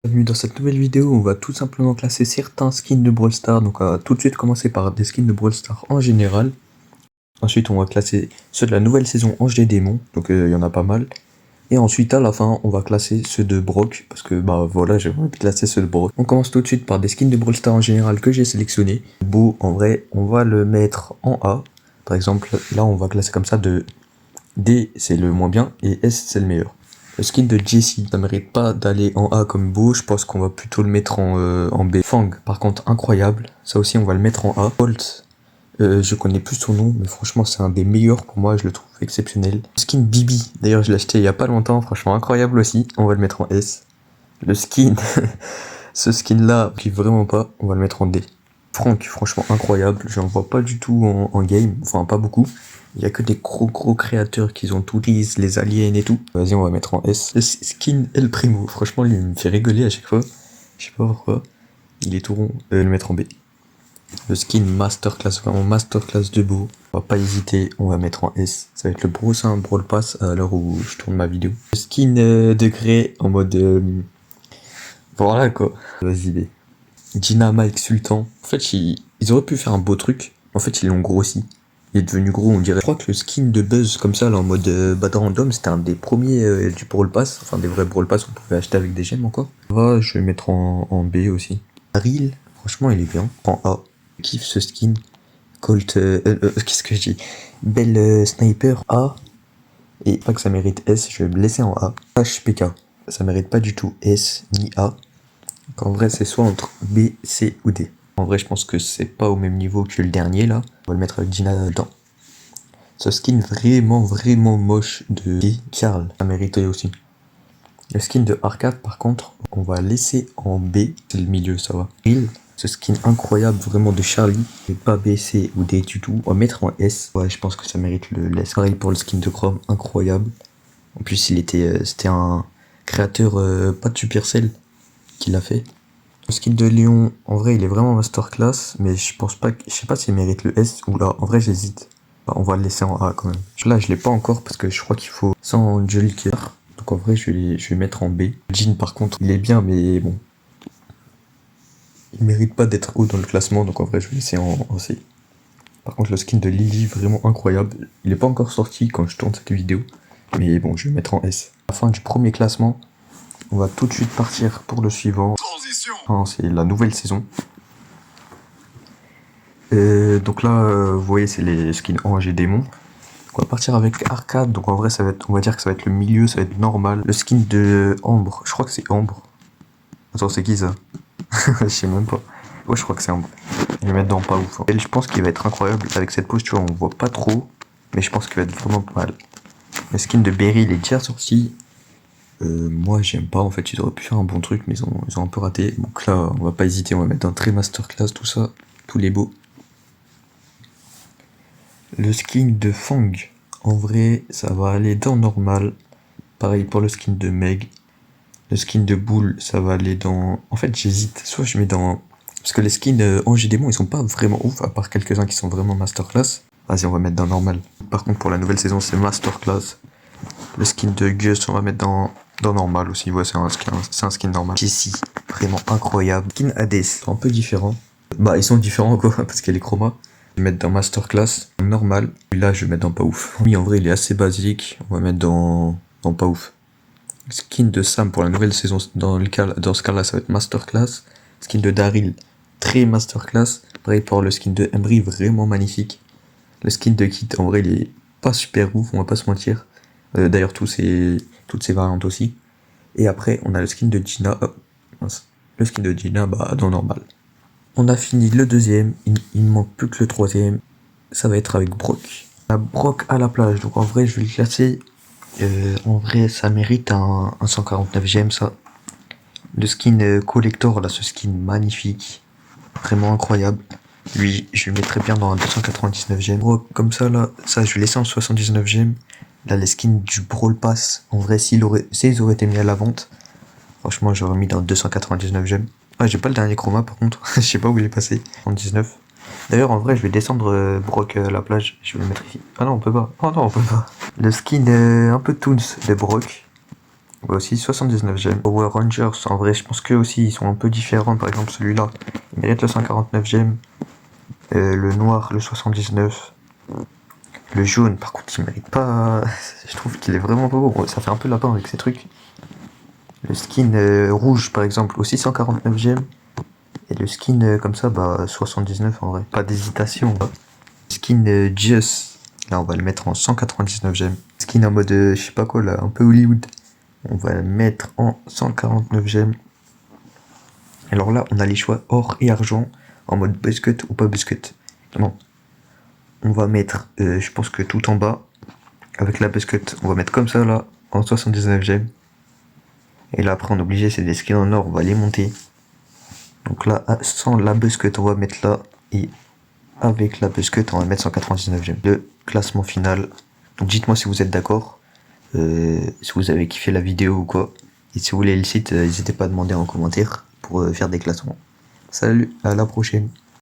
Bienvenue dans cette nouvelle vidéo, on va tout simplement classer certains skins de Brawl Stars. Donc on va tout de suite commencer par des skins de Brawl Stars en général. Ensuite on va classer ceux de la nouvelle saison Ange des Démons, donc il y en a pas mal. Et ensuite à la fin on va classer ceux de Brock, parce que bah voilà, j'ai envie de classer ceux de Brock. On commence tout de suite par des skins de Brawl Stars en général que j'ai sélectionné. Beau, en vrai, on va le mettre en A. Par exemple, là on va classer comme ça de D c'est le moins bien et S c'est le meilleur. Le skin de Jessie, ça mérite pas d'aller en A comme beau, je pense qu'on va plutôt le mettre en B. Fang, par contre, incroyable, ça aussi on va le mettre en A. Bolt, je connais plus son nom, mais franchement c'est un des meilleurs pour moi, je le trouve exceptionnel. Le skin Bibi, d'ailleurs je l'ai acheté il y a pas longtemps, franchement incroyable aussi, on va le mettre en S. Le skin, ce skin là, qui vraiment pas, on va le mettre en D. Franck, franchement incroyable, j'en vois pas du tout en game, enfin pas beaucoup. Il y a que des gros créateurs qui ont tout pris, les aliens et tout. Vas-y, on va mettre en S. Le skin El Primo, franchement, lui, il me fait rigoler à chaque fois. Je sais pas pourquoi. Il est tout rond. Le mettre en B. Le skin Masterclass, vraiment Masterclass de beau. On va pas hésiter, on va mettre en S. Ça va être le prochain Brawl Pass à l'heure où je tourne ma vidéo. Le skin de Grey en mode... Voilà quoi. Vas-y B. Gina Mike Sultan. En fait, ils auraient pu faire un beau truc. En fait, ils l'ont grossi. Il est devenu gros, on dirait. Je crois que le skin de Buzz, comme ça, là, en mode battle random, c'était un des premiers du Brawl Pass. Enfin, des vrais Brawl Pass qu'on pouvait acheter avec des gemmes encore. Ouais, je vais mettre en B aussi. Daryl, franchement, il est bien. En A. Je kiffe ce skin. Colt, qu'est-ce que je dis? Belle Sniper A. Et pas que ça mérite S, je vais me laisser en A. HPK, ça mérite pas du tout S ni A. Donc en vrai, c'est soit entre B, C ou D. En vrai, je pense que c'est pas au même niveau que le dernier là. On va le mettre avec Gina dedans. Ce skin vraiment moche de Karl, ça méritait aussi. Le skin de Arcade, par contre, on va laisser en B. C'est le milieu, ça va. Ce skin incroyable, vraiment de Charlie. Et pas B, C ou D du tout. On va mettre en S. Ouais, je pense que ça mérite le S. Pareil pour le skin de Chrome, incroyable. En plus, c'était un créateur pas de Supercell qui l'a fait. Le skin de Léon, en vrai, il est vraiment masterclass, mais je sais pas s'il mérite le S ou là. En vrai, j'hésite. Bah, on va le laisser en A quand même. Là, je l'ai pas encore parce que je crois qu'il faut 100 Jolly Care. Donc en vrai, je vais mettre en B. Jean, par contre, il est bien, mais bon. Il mérite pas d'être haut dans le classement, donc en vrai, je vais laisser en C. Par contre, le skin de Lily, vraiment incroyable. Il est pas encore sorti quand je tourne cette vidéo. Mais bon, je vais mettre en S. À la fin du premier classement, on va tout de suite partir pour le suivant. Enfin, c'est la nouvelle saison. Donc là, vous voyez, c'est les skins Ange et Démon. On va partir avec Arcade, donc en vrai, on va dire que ça va être le milieu, ça va être normal. Le skin de Ambre, je crois que c'est Ambre. Attends, c'est qui ça? Je sais même pas. Ouais, je crois que c'est Ambre. Je vais mettre dans pas ouf. Elle, je pense qu'il va être incroyable. Avec cette posture, on voit pas trop, mais je pense qu'il va être vraiment pas mal. Le skin de Berry, il est déjà sorti. Moi, j'aime pas, en fait, ils auraient pu faire un bon truc, mais ils ont un peu raté. Donc là, on va pas hésiter, on va mettre un très masterclass, tout ça, tous les beaux. Le skin de Fang, en vrai, ça va aller dans normal. Pareil pour le skin de Meg. Le skin de Bull, ça va aller dans... En fait, j'hésite. Soit je mets dans... Parce que les skins Ange et Démon, ils sont pas vraiment ouf, à part quelques-uns qui sont vraiment masterclass. Vas-y, on va mettre dans normal. Par contre, pour la nouvelle saison, c'est masterclass. Le skin de Gus, on va mettre dans normal aussi. Ouais, c'est un skin normal. Jessie, vraiment incroyable. Skin Hades, un peu différent. Bah, ils sont différents quoi, parce qu'elle est chroma. Je vais mettre dans masterclass, normal. Et là, je vais mettre dans pas ouf. Oui, en vrai, il est assez basique. On va mettre dans pas ouf. Skin de Sam pour la nouvelle saison, dans ce cas-là, ça va être masterclass. Skin de Daryl, très masterclass. Pareil pour le skin de Embry, vraiment magnifique. Le skin de Kit, en vrai, il est pas super ouf, on va pas se mentir. D'ailleurs, toutes ces variantes aussi. Et après, on a le skin de Gina. Oh, mince. Le skin de Gina, bah, dans normal. On a fini le deuxième, il ne manque plus que le troisième. Ça va être avec Brock. La Brock à la plage, donc en vrai, je vais le classer. En vrai, ça mérite un 149 gemmes, ça. Le skin collector, là, ce skin magnifique. Vraiment incroyable. Lui, je le mettrais bien dans un 299 gemmes. Comme ça, là, ça, je vais laisser en 79 gemmes. Là, les skins du Brawl Pass, en vrai, s'ils auraient été mis à la vente, franchement, j'aurais mis dans 299 gemmes. Ah, j'ai pas le dernier chroma, par contre. Je sais pas où il est passé. En 19. D'ailleurs, en vrai, je vais descendre Brock à la plage. Je vais le mettre ici. Ah non, on peut pas. Oh non, on peut pas. Le skin un peu Toons de Brock. On voit aussi 79 gemmes. Power Rangers, en vrai, je pense qu'eux aussi, ils sont un peu différents. Par exemple, celui-là, il mérite le 149 gemmes. Le noir, le 79. Le jaune, par contre, il mérite pas. Je trouve qu'il est vraiment pas beau. Ça fait un peu lapin avec ces trucs. Le skin rouge, par exemple, aussi 149 gemmes. Et le skin comme ça, bah 79 en vrai. Pas d'hésitation. Skin Just, là on va le mettre en 199 gemmes. Skin en mode je sais pas quoi là, un peu Hollywood. On va le mettre en 149 gemmes. Alors là, on a les choix or et argent en mode buzzcut ou pas buzzcut. Bon, on va mettre, je pense que tout en bas, avec la buzzcut, on va mettre comme ça là, en 79 gemmes. Et là après on est obligé, c'est des skins en or, on va les monter. Donc là, sans la buzzcut, on va mettre là, et avec la buzzcut, on va mettre 199 gemmes. Le classement final. Donc dites-moi si vous êtes d'accord, si vous avez kiffé la vidéo ou quoi. Et si vous voulez le site, n'hésitez pas à demander en commentaire pour faire des classements. Salut, à la prochaine.